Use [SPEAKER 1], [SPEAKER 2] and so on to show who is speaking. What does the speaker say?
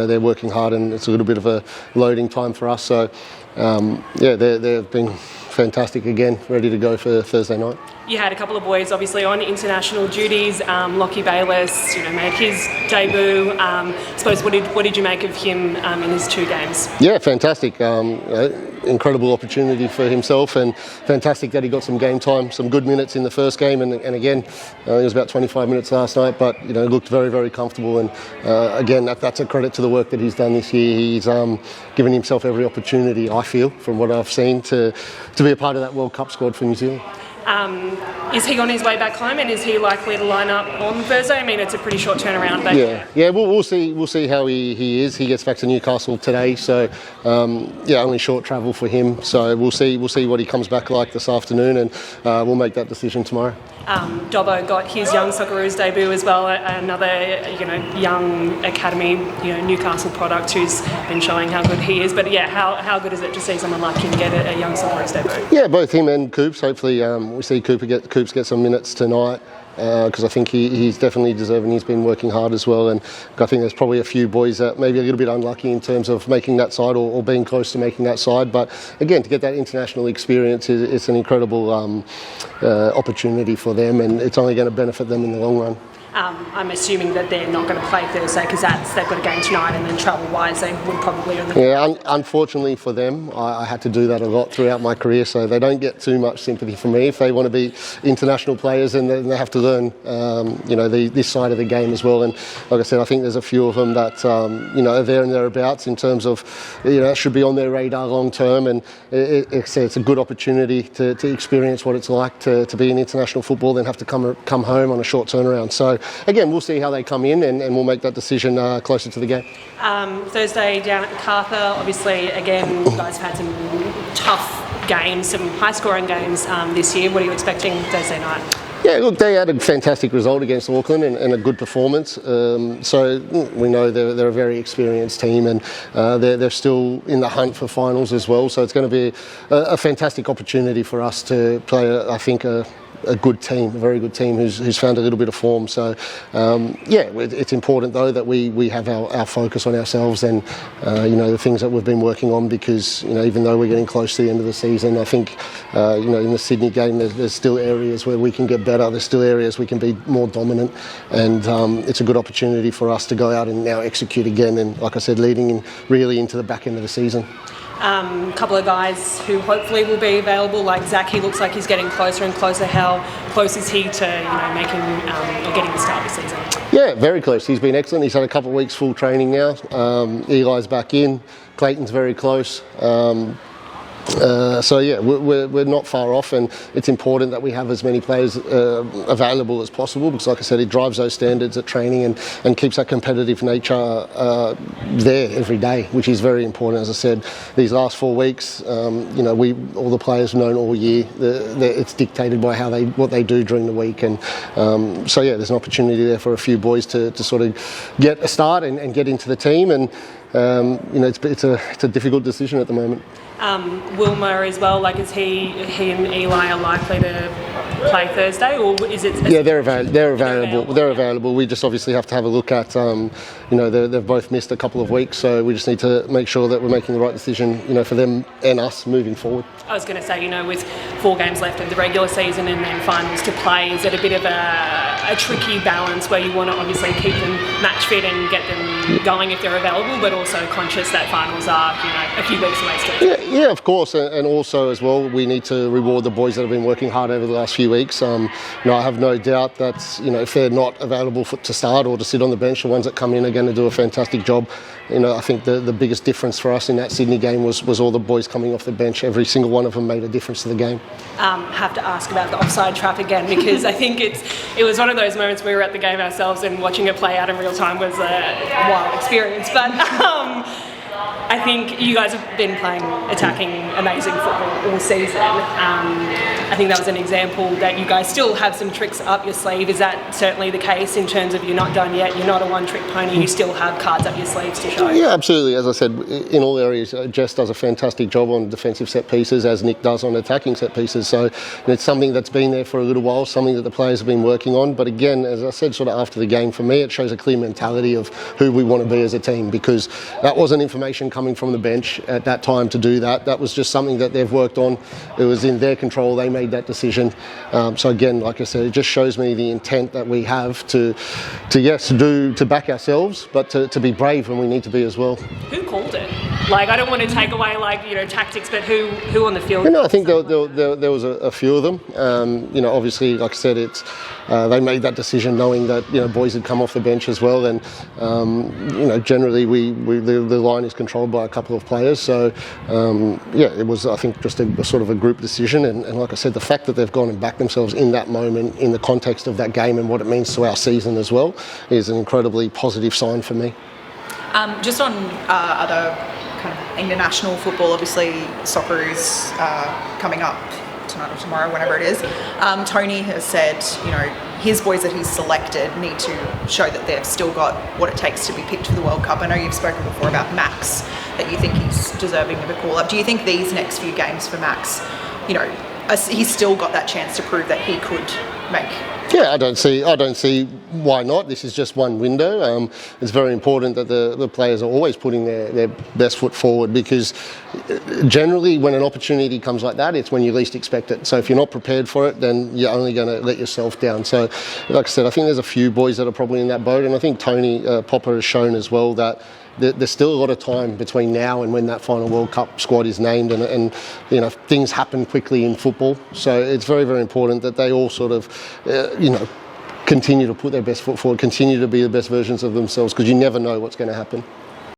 [SPEAKER 1] they're working hard, and it's a little bit of a loading time for us. So they've been fantastic again, ready to go for Thursday night.
[SPEAKER 2] You had a couple of boys obviously on international duties. Lockie Bayliss, made his debut. I suppose what did you make of him in his 2 games?
[SPEAKER 1] Yeah, fantastic. Incredible opportunity for himself, and fantastic that he got some game time, some good minutes in the first game, and again, it was about 25 minutes last night, but looked very, very comfortable, and again, that's a credit to the work that he's done this year. He's given himself every opportunity, I feel, from what I've seen, to be a part of that World Cup squad for New Zealand.
[SPEAKER 2] Is he on his way back home, and is he likely to line up on Thursday? I mean, it's a pretty short turnaround. But
[SPEAKER 1] yeah, we'll see how he is. He gets back to Newcastle today, so only short travel for him. So we'll see what he comes back like this afternoon, and we'll make that decision tomorrow.
[SPEAKER 2] Dobbo got his young Socceroos debut as well, another young academy Newcastle product who's been showing how good he is. But how good is it to see someone like him get a young Socceroos debut?
[SPEAKER 1] Yeah, both him and Coops. Hopefully we see Coops get some minutes tonight, because I think he's definitely deserving. He's been working hard as well, and I think there's probably a few boys that maybe a little bit unlucky in terms of making that side or being close to making that side. But again, to get that international experience, it's an incredible opportunity for them, and it's only going to benefit them in the long run.
[SPEAKER 2] I'm assuming that they're not going to play Thursday because they've got a game tonight, and then travel-wise they would probably only...
[SPEAKER 1] Yeah, unfortunately for them, I had to do that a lot throughout my career, so they don't get too much sympathy from me. If they want to be international players, then they have to learn, this side of the game as well. And like I said, I think there's a few of them that, are there and thereabouts in terms of, should be on their radar long term. And it's a good opportunity to experience what it's like to be in international football, then have to come home on a short turnaround. So again, we'll see how they come in, and we'll make that decision closer to the game.
[SPEAKER 2] Thursday down at Macarthur, obviously, again, you guys have had some tough games, some high-scoring games this year. What are you expecting Thursday night?
[SPEAKER 1] Yeah, look, they had a fantastic result against Auckland and a good performance. So we know they're a very experienced team, and they're still in the hunt for finals as well. So it's going to be a fantastic opportunity for us to play, I think, a good team, a very good team who's found a little bit of form. So it's important though that we have our focus on ourselves and the things that we've been working on, because even though we're getting close to the end of the season, I think in the Sydney game there's still areas where we can get better. There's still areas we can be more dominant, and it's a good opportunity for us to go out and now execute again, and like I said, leading really into the back end of the season.
[SPEAKER 2] A couple of guys who hopefully will be available, like Zach. He looks like he's getting closer and closer. How close is he to making or getting the start of the season?
[SPEAKER 1] Yeah, very close. He's been excellent. He's had a couple of weeks full training now. Eli's back in. Clayton's very close. We're not far off, and it's important that we have as many players available as possible, because like I said, it drives those standards at training and keeps that competitive nature there every day, which is very important. As I said, these last 4 weeks, all the players have known all year. It's dictated by what they do during the week, and there's an opportunity there for a few boys to sort of get a start and get into the team, and it's a difficult decision at the moment.
[SPEAKER 2] Wilmer as well, is he and Eli are likely to play Thursday, or is it?
[SPEAKER 1] Yeah, they're available. They're available. We just obviously have to have a look at, they've both missed a couple of weeks, so we just need to make sure that we're making the right decision, for them and us moving forward.
[SPEAKER 2] I was going to say, with 4 games left of the regular season and then finals to play, is it a bit of a tricky balance where you want to obviously keep them match fit and get them going if they're available, but also conscious that finals are, a few weeks away still?
[SPEAKER 1] Yeah, of course, and also as well, we need to reward the boys that have been working hard over the last few weeks. I have no doubt that if they're not available to start or to sit on the bench, the ones that come in are going to do a fantastic job. I think the biggest difference for us in that Sydney game was all the boys coming off the bench. Every single one of them made a difference to the game.
[SPEAKER 2] Have to ask about the offside trap again, because I think it was one of those moments we were at the game ourselves, and watching it play out in real time was a wild experience. But I I think you guys have been playing attacking amazing football all season. I think that was an example that you guys still have some tricks up your sleeve. Is that certainly the case in terms of you're not done yet, you're not a one-trick pony, you still have cards up your sleeves to show?
[SPEAKER 1] Yeah, absolutely. As I said, in all areas, Jess does a fantastic job on defensive set pieces, as Nick does on attacking set pieces. So it's something that's been there for a little while, something that the players have been working on. But again, as I said sort of after the game, for me, it shows a clear mentality of who we want to be as a team, because that wasn't information coming from the bench at that time to do that. That was just something that they've worked on. It was in their control. They made that decision. So again, like I said, it just shows me the intent that we have to back ourselves, but to be brave when we need to be as well.
[SPEAKER 2] Who called it? Like, I don't want to take away tactics, but who on the field?
[SPEAKER 1] I think there was a few of them. Obviously, like I said, it's they made that decision knowing that boys had come off the bench as well, and generally the line is controlled by a couple of players. So it was, I think, just a sort of a group decision, and like I said, the fact that they've gone and backed themselves in that moment in the context of that game and what it means to our season as well is an incredibly positive sign for me.
[SPEAKER 3] Just on other kind of international football, obviously soccer is coming up tonight or tomorrow, whenever it is. Tony has said, his boys that he's selected need to show that they've still got what it takes to be picked for the World Cup. I know you've spoken before about Max, that you think he's deserving of a call-up. Do you think these next few games for Max, he's still got that chance to prove that he could make?
[SPEAKER 1] Yeah, I don't see why not. This is just one window. It's very important that the players are always putting their best foot forward, because generally when an opportunity comes like that, it's when you least expect it. So if you're not prepared for it, then you're only going to let yourself down. So like I said, I think there's a few boys that are probably in that boat, and I think Tony Popper has shown as well that there's still a lot of time between now and when that final World Cup squad is named, and things happen quickly in football. So it's very, very important that they all sort of continue to put their best foot forward, continue to be the best versions of themselves, because you never know what's going to happen.